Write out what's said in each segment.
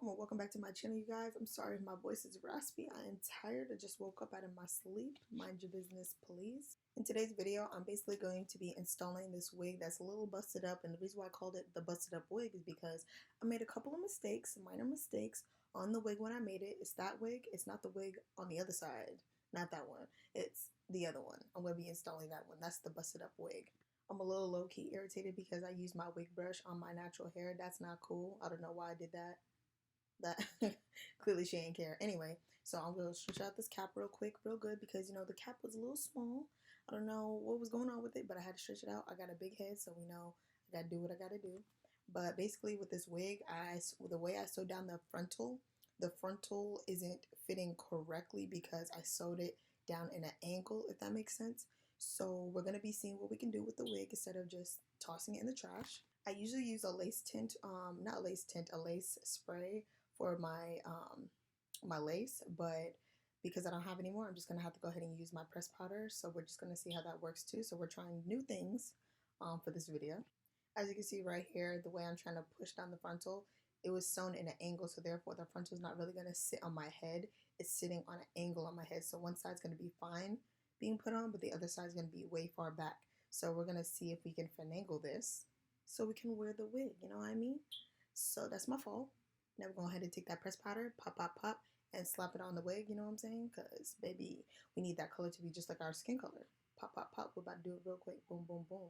welcome or welcome back to my channel, you guys. I'm sorry if my voice is raspy. I am tired. I just woke up out of my sleep. Mind your business, please. In today's video, I'm basically going to be installing this wig that's a little busted up, and the reason why I called it the busted up wig is because I made a couple of mistakes, minor mistakes, on the wig when I made it. It's that wig. It's not the wig on the other side. Not that one. It's the other one. I'm going to be installing that one. That's the busted up wig. I'm a little low-key irritated because I used my wig brush on my natural hair. That's not cool. I don't know why I did that. Clearly she ain't care. Anyway, so I'm going to stretch out this cap real quick, real good, because, you know, the cap was a little small. I don't know what was going on with it, but I had to stretch it out. I got a big head, so we know I got to do what I got to do. But basically with this wig, the way I sewed down the frontal isn't fitting correctly because I sewed it down in an angle, if that makes sense. So we're going to be seeing what we can do with the wig instead of just tossing it in the trash. I usually use a lace tint, not lace tint, a lace spray for my my lace, but because I don't have any more, I'm just gonna have to go ahead and use my pressed powder. So we're just gonna see how that works too. So we're trying new things for this video. As you can see right here, the way I'm trying to push down the frontal, it was sewn in an angle, so therefore the frontal is not really gonna sit on my head. It's sitting on an angle on my head, so one side's gonna be fine being put on, but the other side's gonna be way far back. So we're gonna see if we can finagle this so we can wear the wig, you know what I mean? So that's my fault. Now we're going to go ahead and take that pressed powder, pop, pop, pop, and slap it on the wig, you know what I'm saying? Because, baby, we need that color to be just like our skin color. Pop, pop, pop. We're about to do it real quick. Boom, boom, boom.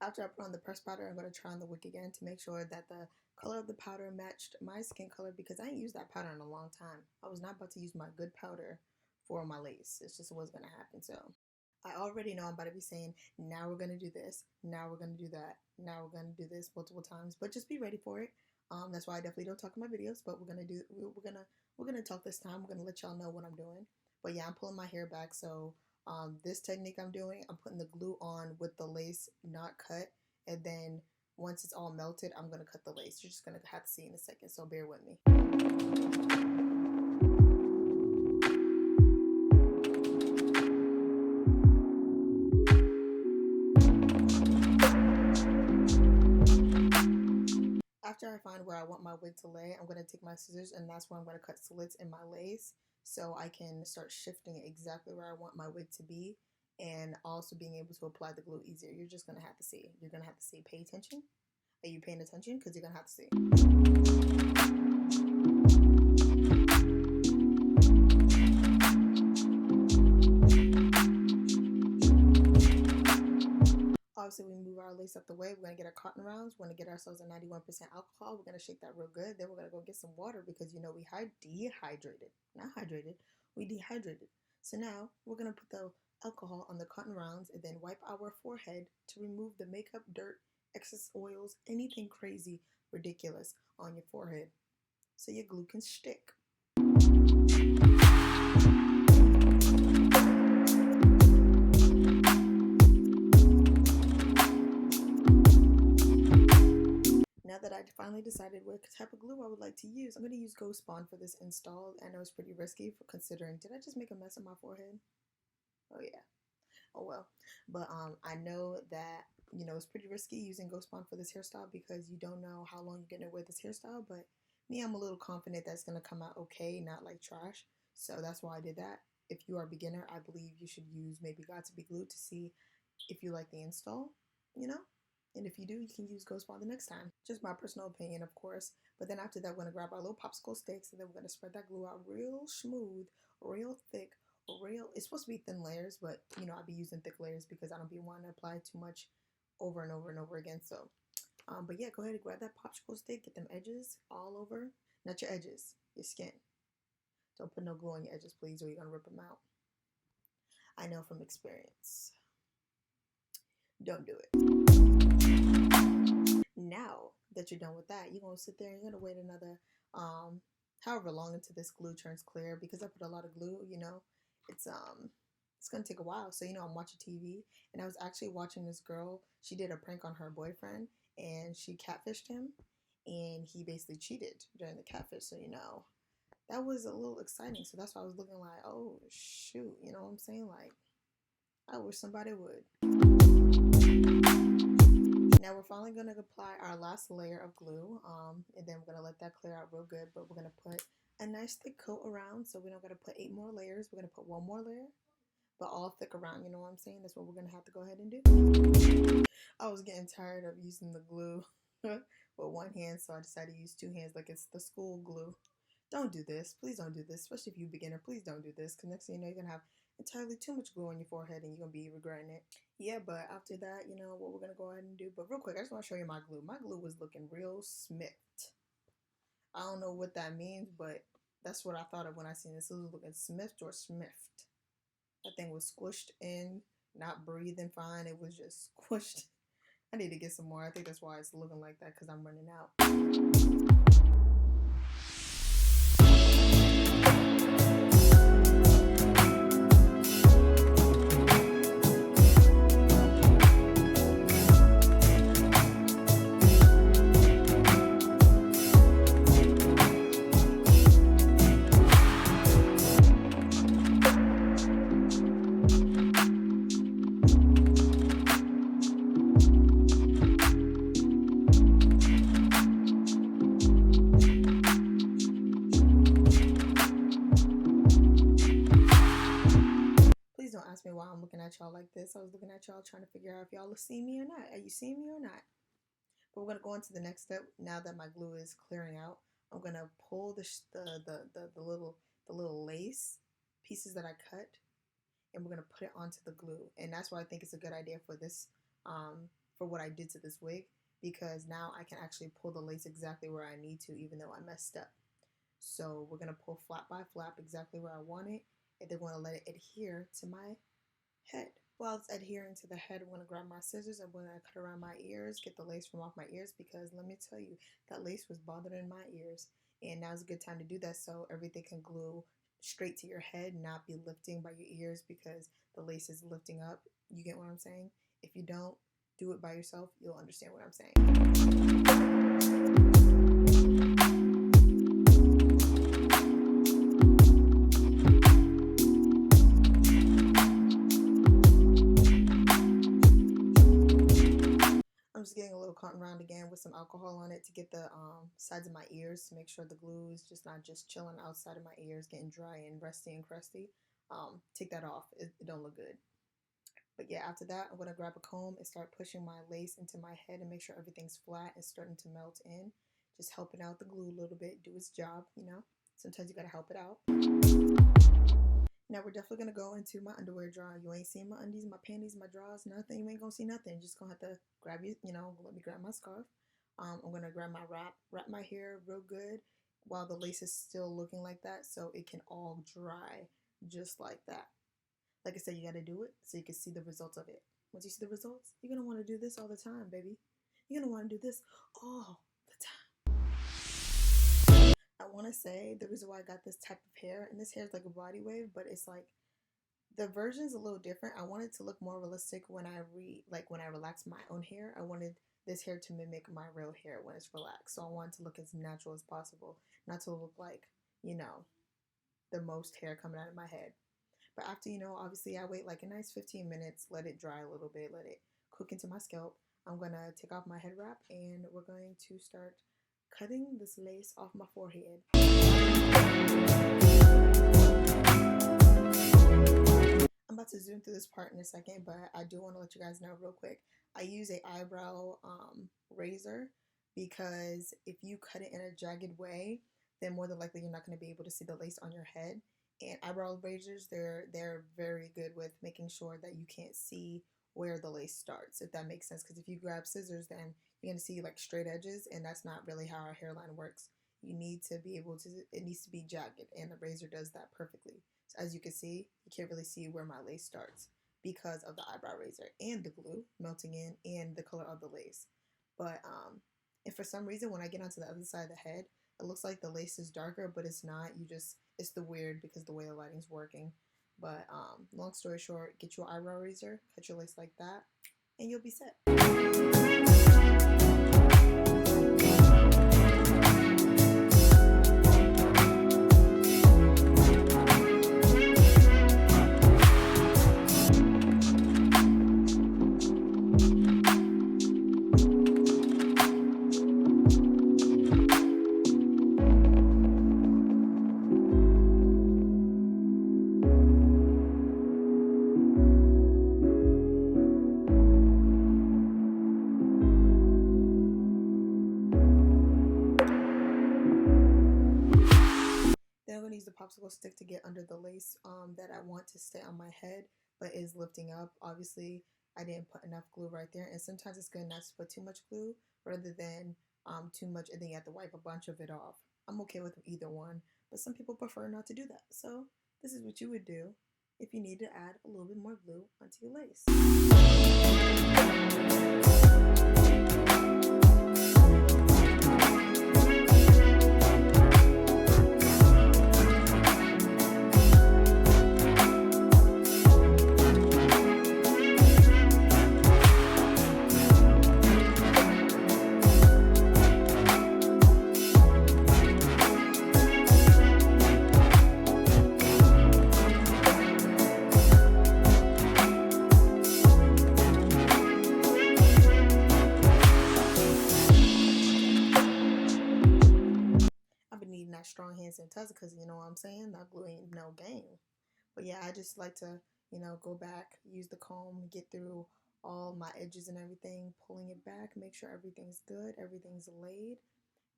After I put on the pressed powder, I'm going to try on the wig again to make sure that the color of the powder matched my skin color because I ain't used that powder in a long time. I was not about to use my good powder for my lace. It's just what's going to happen, so. I already know I'm about to be saying, now we're going to do this, now we're going to do that, now we're going to do this multiple times, but just be ready for it. That's why I definitely don't talk in my videos, but we're gonna talk this time. We're gonna let y'all know what I'm doing. But yeah, I'm pulling my hair back. So this technique I'm doing, I'm putting the glue on with the lace not cut, and then once it's all melted, I'm gonna cut the lace. You're just gonna have to see in a second, so bear with me. After I find where I want my wig to lay, I'm going to take my scissors and that's where I'm going to cut slits in my lace so I can start shifting it exactly where I want my wig to be and also being able to apply the glue easier. You're just going to have to see. You're going to have to see. Pay attention. Are you paying attention? Because you're going to have to see. Obviously, we move our lace up the way. We're going to get our cotton rounds. We're going to get ourselves a 91% alcohol. We're going to shake that real good. Then we're going to go get some water because, you know, we dehydrated. Not hydrated. We dehydrated. So now we're going to put the alcohol on the cotton rounds and then wipe our forehead to remove the makeup, dirt, excess oils, anything crazy, ridiculous on your forehead so your glue can stick. Now that I finally decided what type of glue I would like to use, I'm going to use Ghost Bond for this install. I know it's pretty risky for considering, did I just make a mess of my forehead? Oh yeah. Oh well. But I know that, you know, it's pretty risky using Ghost Bond for this hairstyle because you don't know how long you're going to wear this hairstyle. But me, I'm a little confident that's going to come out okay, not like trash. So that's why I did that. If you are a beginner, I believe you should use maybe Got to Be Glued to see if you like the install, you know? And if you do, you can use Ghost Bond the next time. Just my personal opinion, of course. But then after that, we're going to grab our little popsicle sticks and then we're going to spread that glue out real smooth, real thick, it's supposed to be thin layers, but, you know, I'll be using thick layers because I don't be wanting to apply too much over and over and over again. So, but yeah, go ahead and grab that popsicle stick, get them edges all over. Not your edges, your skin. Don't put no glue on your edges, please, or you're going to rip them out. I know from experience. Don't do it. Now that you're done with that, you're going to sit there and you're going to wait another, however long until this glue turns clear because I put a lot of glue, you know, it's going to take a while. So, you know, I'm watching TV and I was actually watching this girl. She did a prank on her boyfriend and she catfished him and he basically cheated during the catfish. So, you know, that was a little exciting. So that's why I was looking like, oh, shoot, you know what I'm saying? Like, I wish somebody would. Now we're finally going gonna apply our last layer of glue, and then we're gonna let that clear out real good. But we're gonna put a nice thick coat around, so we don't gotta put 8 more layers. We're gonna put 1 more layer, but all thick around. You know what I'm saying? That's what we're gonna have to go ahead and do. I was getting tired of using the glue with one hand, so I decided to use 2 hands, like it's the school glue. Don't do this. Please don't do this, especially if you're a beginner. Please don't do this, because next thing you know, you're gonna have entirely too much glue on your forehead and you're gonna be regretting it. Yeah, but after that, you know what we're gonna go ahead and do. But real quick, I just want to show you my glue. My glue was looking real smithed. I don't know what that means, but that's what I thought of when I seen this. It was looking smithed or smithed. That thing was squished in, not breathing fine. It was just squished. I need to get some more. I think that's why it's looking like that, because I'm running out. Don't ask me why I'm looking at y'all like this. I was looking at y'all trying to figure out if y'all see me or not. Are you seeing me or not? But we're gonna go on to the next step. Now that my glue is clearing out, I'm gonna pull the little lace pieces that I cut, and we're gonna put it onto the glue. And that's why I think it's a good idea for this, for what I did to this wig, because now I can actually pull the lace exactly where I need to, even though I messed up. So we're gonna pull flap by flap exactly where I want it. And then want to let it adhere to my head. While it's adhering to the head, I'm going to grab my scissors. I'm going to cut around my ears, get the lace from off my ears, because let me tell you, that lace was bothering my ears. And now's a good time to do that, so everything can glue straight to your head, not be lifting by your ears because the lace is lifting up. You get what I'm saying? If you don't do it by yourself, you'll understand what I'm saying. I'm just getting a little cotton round again with some alcohol on it to get the sides of my ears, to make sure the glue is just not just chilling outside of my ears, getting dry and rusty and crusty. Take that off. It don't look good. But yeah, after that, I'm going to grab a comb and start pushing my lace into my head and make sure everything's flat and starting to melt in. Just helping out the glue a little bit, do its job, you know. Sometimes you got to help it out. Now we're definitely going to go into my underwear drawer. You ain't seeing my undies, my panties, my drawers, nothing. You ain't going to see nothing. You're just going to have to grab let me grab my scarf. I'm going to grab my wrap my hair real good while the lace is still looking like that, so it can all dry just like that. Like I said, you got to do it so you can see the results of it. Once you see the results, you're going to want to do this all the time, baby. You're going to want to do this all the time. I want to say the reason why I got this type of hair, and this hair is like a body wave, but it's like the version's a little different. I wanted to look more realistic when I relax my own hair. I wanted this hair to mimic my real hair when it's relaxed. So I wanted to look as natural as possible, not to look like, the most hair coming out of my head. But after, obviously I wait like a nice 15 minutes, let it dry a little bit, let it cook into my scalp. I'm going to take off my head wrap and we're going to start cutting this lace off my forehead. I'm about to zoom through this part in a second, but I do want to let you guys know real quick. I use an eyebrow razor because if you cut it in a jagged way, then more than likely you're not going to be able to see the lace on your head. And eyebrow razors, they're very good with making sure that you can't see where the lace starts, if that makes sense. Because if you grab scissors, then you're going to see like straight edges, and that's not really how our hairline works. You need to be able to, it needs to be jagged, and the razor does that perfectly. So as you can see, you can't really see where my lace starts because of the eyebrow razor and the glue melting in and the color of the lace. But if for some reason when I get onto the other side of the head, it looks like the lace is darker, but it's not. It's the weird because the way the lighting's working. But long story short, get your eyebrow razor, cut your lace like that, and you'll be set. popsicle stick to get under the lace that I want to stay on my head but is lifting up. Obviously, I didn't put enough glue right there, and sometimes it's good not to put too much glue rather than too much and then you have to wipe a bunch of it off. I'm okay with either one, but some people prefer not to do that. So this is what you would do if you need to add a little bit more glue onto your lace. I've been needing that strong hands and touch because you know what I'm saying? That glue ain't no game. But yeah, I just like to, go back, use the comb, get through all my edges and everything, pulling it back, make sure everything's good, everything's laid.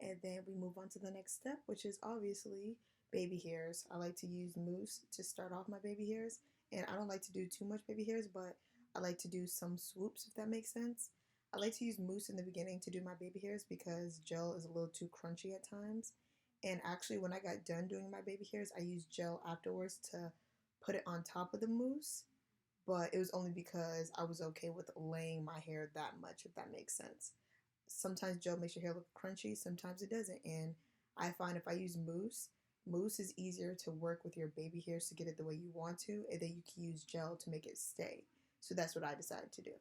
And then we move on to the next step, which is obviously baby hairs. I like to use mousse to start off my baby hairs. And I don't like to do too much baby hairs, but I like to do some swoops, if that makes sense. I like to use mousse in the beginning to do my baby hairs because gel is a little too crunchy at times. And actually, when I got done doing my baby hairs, I used gel afterwards to put it on top of the mousse. But it was only because I was okay with laying my hair that much, if that makes sense. Sometimes gel makes your hair look crunchy, sometimes it doesn't. And I find if I use mousse, mousse is easier to work with your baby hairs to get it the way you want to, and then you can use gel to make it stay. So that's what I decided to do.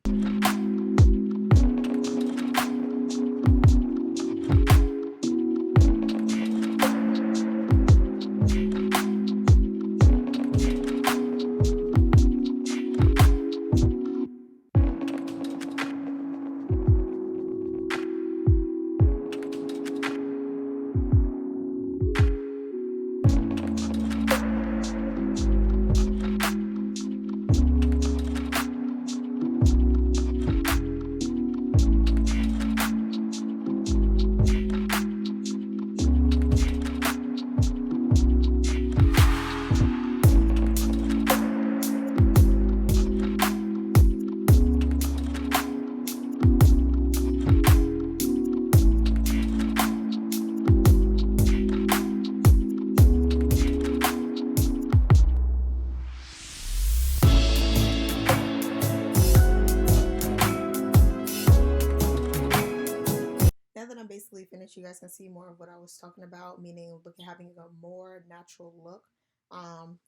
Now that I'm basically finished, you guys can see more of what I was talking about, meaning having a more natural look.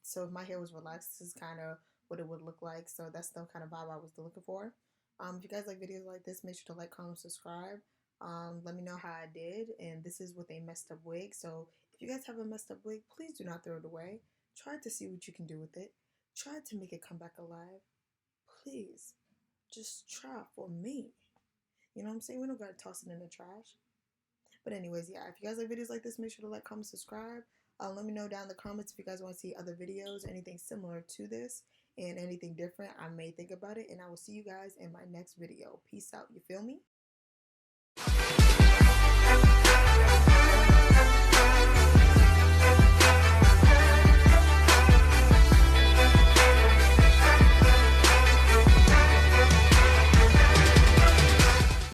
So if my hair was relaxed, this is kind of what it would look like. So that's the kind of vibe I was looking for. If you guys like videos like this, make sure to like, comment, subscribe. Let me know how I did. And this is with a messed up wig. So if you guys have a messed up wig, please do not throw it away. Try to see what you can do with it. Try to make it come back alive. Please, just try for me. You know what I'm saying? We don't gotta toss it in the trash. But anyways, yeah, if you guys like videos like this, make sure to like, comment, subscribe. Let me know down in the comments if you guys want to see other videos, anything similar to this, and anything different. I may think about it, and I will see you guys in my next video. Peace out. You feel me?